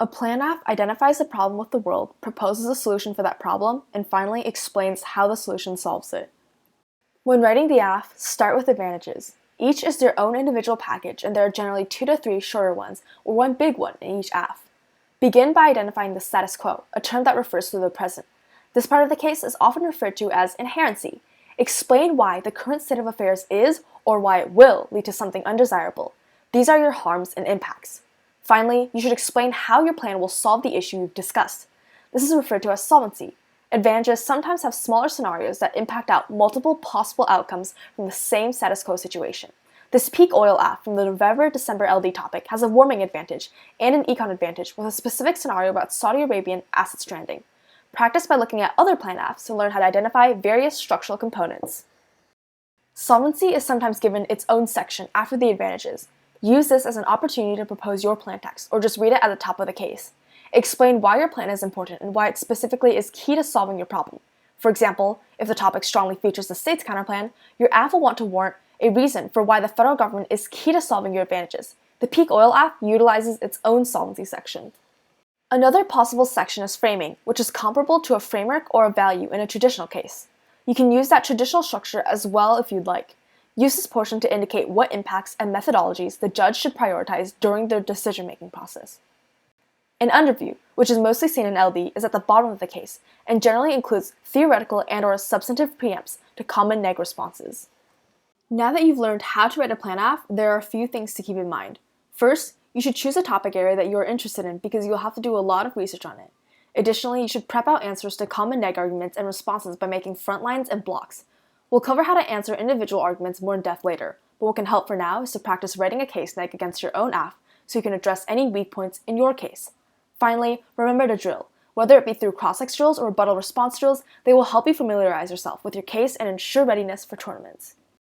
A plan Aff identifies a problem with the world, proposes a solution for that problem, and finally explains how the solution solves it. When writing the Aff, start with advantages. Each is their own individual package, and there are generally 2 to 3 shorter ones, or one big one in each Aff. Begin by identifying the status quo, a term that refers to the present. This part of the case is often referred to as inherency. Explain why the current state of affairs is, or why it will, lead to something undesirable. These are your harms and impacts. Finally, you should explain how your plan will solve the issue you've discussed. This is referred to as solvency. Advantages sometimes have smaller scenarios that impact out multiple possible outcomes from the same status quo situation. This peak oil Aff from the November-December LD topic has a warming advantage and an econ advantage with a specific scenario about Saudi Arabian asset stranding. Practice by looking at other plan Affs to learn how to identify various structural components. Solvency is sometimes given its own section after the advantages. Use this as an opportunity to propose your plan text, or just read it at the top of the case. Explain why your plan is important and why it specifically is key to solving your problem. For example, if the topic strongly features the state's counterplan, your Aff will want to warrant a reason for why the federal government is key to solving your advantages. The peak oil Aff utilizes its own solvency section. Another possible section is framing, which is comparable to a framework or a value in a traditional case. You can use that traditional structure as well if you'd like. Use this portion to indicate what impacts and methodologies the judge should prioritize during their decision-making process. An underview, which is mostly seen in LD, is at the bottom of the case and generally includes theoretical and/or substantive preempts to common neg responses. Now that you've learned how to write a plan Aff, there are a few things to keep in mind. First, you should choose a topic area that you are interested in because you'll have to do a lot of research on it. Additionally, you should prep out answers to common neg arguments and responses by making front lines and blocks. We'll cover how to answer individual arguments more in depth later, but what can help for now is to practice writing a case neg against your own Aff so you can address any weak points in your case. Finally, remember to drill. Whether it be through cross-ex drills or rebuttal response drills, they will help you familiarize yourself with your case and ensure readiness for tournaments.